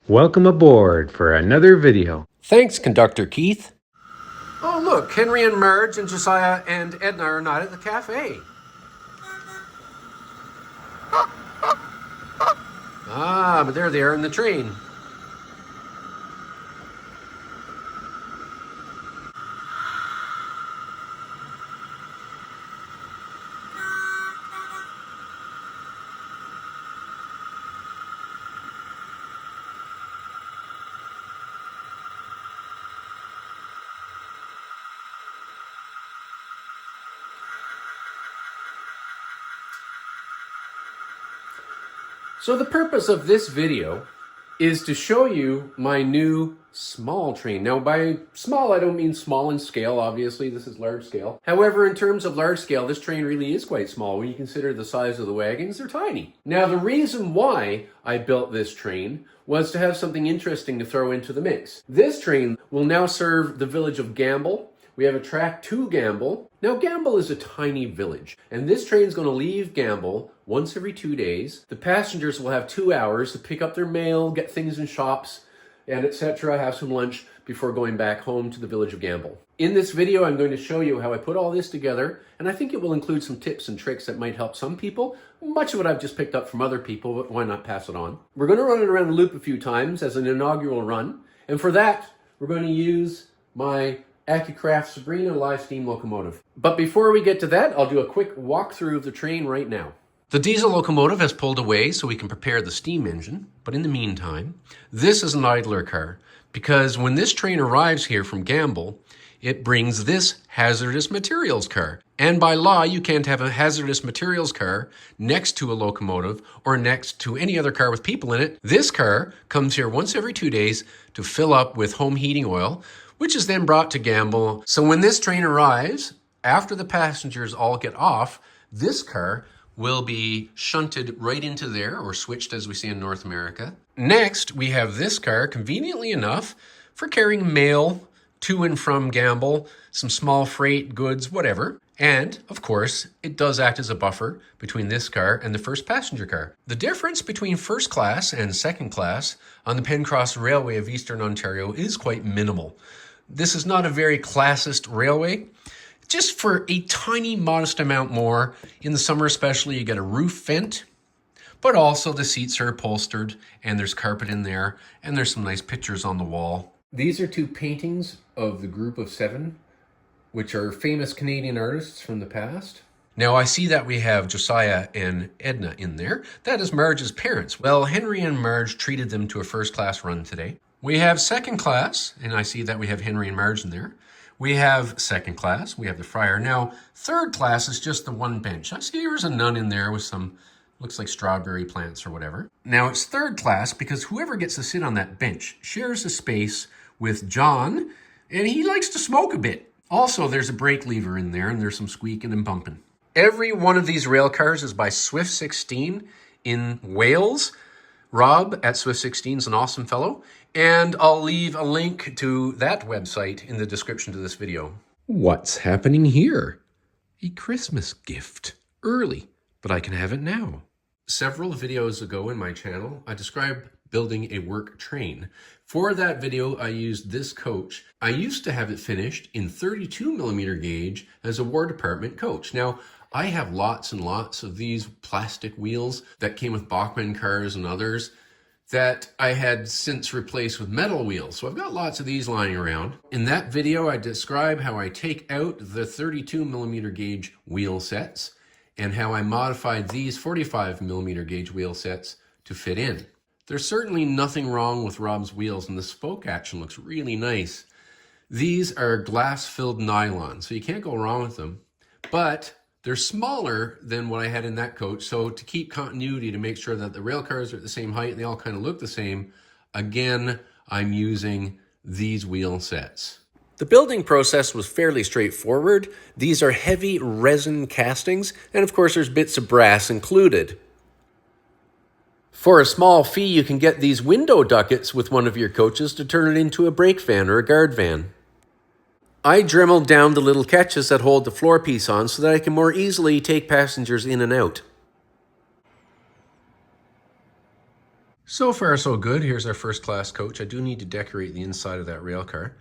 Welcome aboard for another video. Thanks, Conductor Keith. Oh, look, Henry and Marge and Josiah and Edna are not at the cafe. Ah, but there they are in the train. So the purpose of this video is to show you my new small train. Now by small, I don't mean small in scale, obviously this is large scale. However, in terms of large scale, this train really is quite small. When you consider the size of the wagons, they're tiny. Now the reason why I built this train was to have something interesting to throw into the mix. This train will now serve the village of Gamble. We have a track to Gamble. Now Gamble is a tiny village, and this train is going to leave Gamble once every 2 days. The passengers will have 2 hours to pick up their mail, get things in shops, and etc., have some lunch before going back home to the village of Gamble. In this video, I'm going to show you how I put all this together, and I think it will include some tips and tricks that might help some people. Much of it I've just picked up from other people, but why not pass it on? We're going to run it around the loop a few times as an inaugural run, and for that, we're going to use my Accucraft Sabrina live steam locomotive. But before we get to that, I'll do a quick walkthrough of the train right now. The diesel locomotive has pulled away so we can prepare the steam engine, but in the meantime, this is an idler car, because when this train arrives here from Gamble, it brings this hazardous materials car. And by law, you can't have a hazardous materials car next to a locomotive or next to any other car with people in it. This car comes here once every 2 days to fill up with home heating oil, which is then brought to Gamble. So when this train arrives, after the passengers all get off, this car will be shunted right into there, or switched as we say in North America. Next, we have this car, conveniently enough, for carrying mail to and from Gamble, some small freight, goods, whatever. And, of course, it does act as a buffer between this car and the first passenger car. The difference between first class and second class on the Pencross Railway of Eastern Ontario is quite minimal. This is not a very classist railway. Just for a tiny, modest amount more. In the summer especially, you get a roof vent, but also the seats are upholstered and there's carpet in there and there's some nice pictures on the wall. These are two paintings of the Group of Seven, which are famous Canadian artists from the past. Now I see that we have Josiah and Edna in there. That is Marge's parents. Well, Henry and Marge treated them to a first class run today. We have second class, and I see that we have Henry and Marge in there. We have second class, we have the friar. Now, third class is just the one bench. I see there's a nun in there with some, looks like strawberry plants or whatever. Now, it's third class because whoever gets to sit on that bench shares a space with John, and he likes to smoke a bit. Also, there's a brake lever in there, and there's some squeaking and bumping. Every one of these rail cars is by S16 in Wales. Rob at Swift16 is an awesome fellow, and I'll leave a link to that website in the description to this video. What's happening here? A Christmas gift. Early, but I can have it now. Several videos ago in my channel, I described building a work train. For that video, I used this coach. I used to have it finished in 32mm gauge as a War Department coach. Now, I have lots and lots of these plastic wheels that came with Bachmann cars and others that I had since replaced with metal wheels. So I've got lots of these lying around. In that video, I describe how I take out the 32mm gauge wheel sets and how I modified these 45mm gauge wheel sets to fit in. There's certainly nothing wrong with Rob's wheels, and the spoke action looks really nice. These are glass-filled nylon, so you can't go wrong with them, but they're smaller than what I had in that coach, so to keep continuity, to make sure that the rail cars are at the same height and they all kind of look the same, again, I'm using these wheel sets. The building process was fairly straightforward. These are heavy resin castings, and of course there's bits of brass included. For a small fee, you can get these window ducats with one of your coaches to turn it into a brake van or a guard van. I dremeled down the little catches that hold the floor piece on so that I can more easily take passengers in and out. So far, so good. Here's our first class coach. I do need to decorate the inside of that rail car.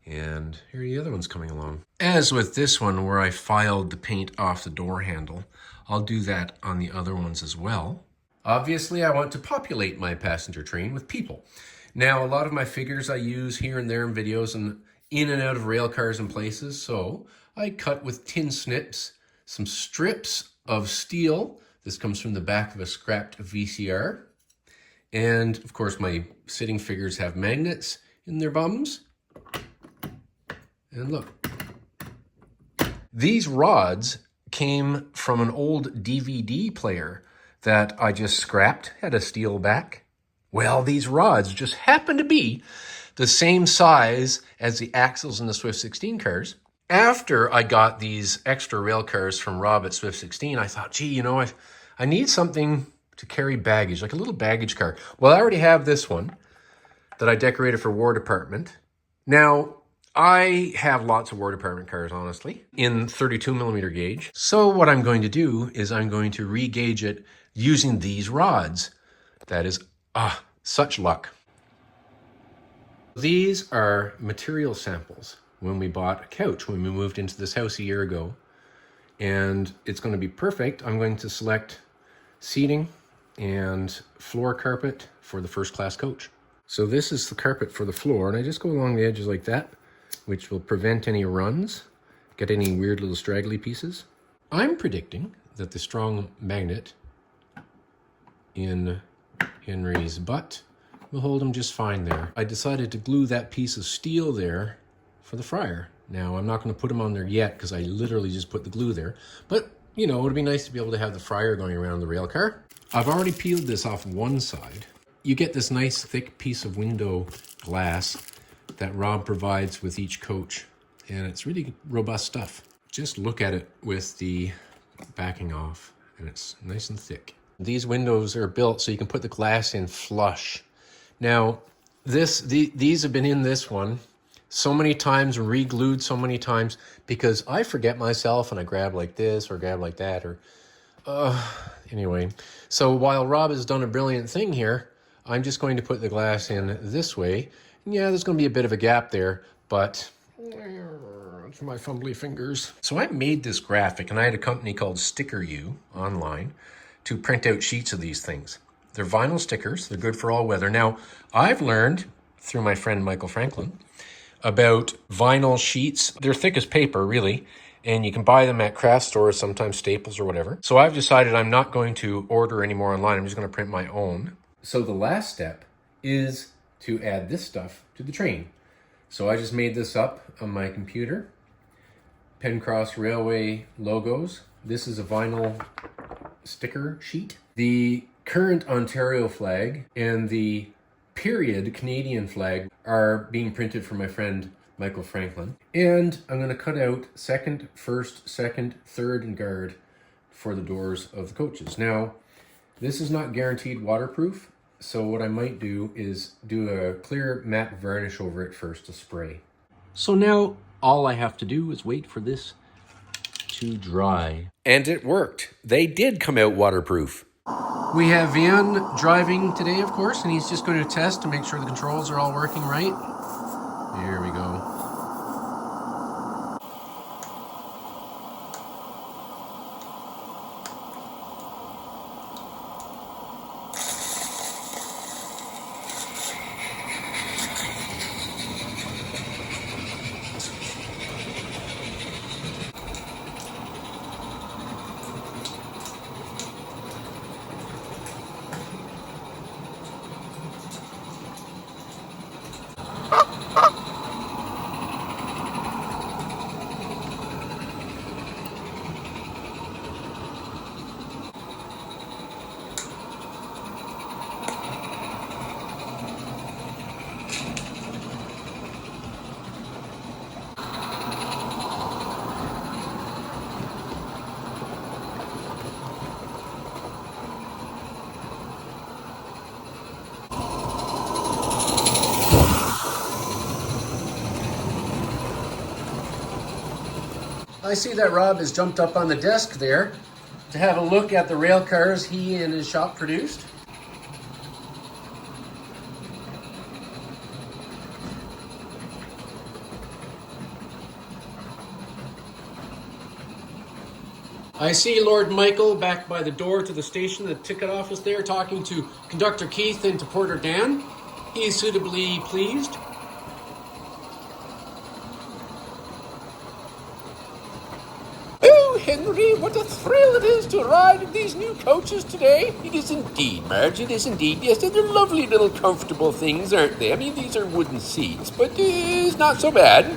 And here are the other ones coming along. As with this one, where I filed the paint off the door handle, I'll do that on the other ones as well. Obviously, I want to populate my passenger train with people. Now, a lot of my figures I use here and there in videos and in and out of rail cars and places, so I cut with tin snips some strips of steel. This comes from the back of a scrapped VCR. And, of course, my sitting figures have magnets in their bums. And look. These rods came from an old DVD player that I just scrapped, had a steel back. Well, these rods just happen to be the same size as the axles in the Swift 16 cars. After I got these extra rail cars from Rob at Swift 16, I thought, gee, you know, I need something to carry baggage, like a little baggage car. Well, I already have this one that I decorated for War Department. Now, I have lots of War Department cars, honestly, in 32 millimeter gauge. So what I'm going to do is I'm going to re-gauge it using these rods. That is, such luck. These are material samples when we bought a couch, when we moved into this house a year ago. And it's going to be perfect. I'm going to select seating and floor carpet for the first class coach. So this is the carpet for the floor, and I just go along the edges like that, which will prevent any runs, get any weird little straggly pieces. I'm predicting that the strong magnet in Henry's butt will hold him just fine there. I decided to glue that piece of steel there for the fryer. Now, I'm not going to put him on there yet because I literally just put the glue there. But, you know, it would be nice to be able to have the fryer going around the rail car. I've already peeled this off one side. You get this nice thick piece of window glass that Rob provides with each coach. And it's really robust stuff. Just look at it with the backing off, and it's nice and thick. These windows are built so you can put the glass in flush. Now, these have been in this one so many times, re-glued so many times, because I forget myself and I grab like this or grab like that, or anyway. So while Rob has done a brilliant thing here, I'm just going to put the glass in this way. And yeah, there's going to be a bit of a gap there, but it's my fumbly fingers. So I made this graphic, and I had a company called Sticker You online to print out sheets of these things. They're vinyl stickers. They're good for all weather. Now, I've learned through my friend Michael Franklin about vinyl sheets. They're thick as paper, really, and you can buy them at craft stores, sometimes Staples or whatever. So I've decided I'm not going to order any more online. I'm just going to print my own. So the last step is to add this stuff to the train. So I just made this up on my computer. Pencross Railway logos. This is a vinyl sticker sheet. The current Ontario flag and the period Canadian flag are being printed for my friend Michael Franklin. And I'm going to cut out second, first, second, third, and guard for the doors of the coaches. Now, this is not guaranteed waterproof, so what I might do is do a clear matte varnish over it first to spray. So now all I have to do is wait for this to dry. And it worked. They did come out waterproof. We have Vian driving today, of course, and he's just going to test to make sure the controls are all working right. Here we go. I see that Rob has jumped up on the desk there to have a look at the rail cars he and his shop produced. I see Lord Michael back by the door to the station, the ticket office there, talking to Conductor Keith and to Porter Dan. He is suitably pleased. Oh, Henry, what a thrill it is to ride in these new coaches today. It is indeed, Marge, it is indeed. Yes, they're lovely little comfortable things, aren't they? I mean, these are wooden seats, but it's not so bad.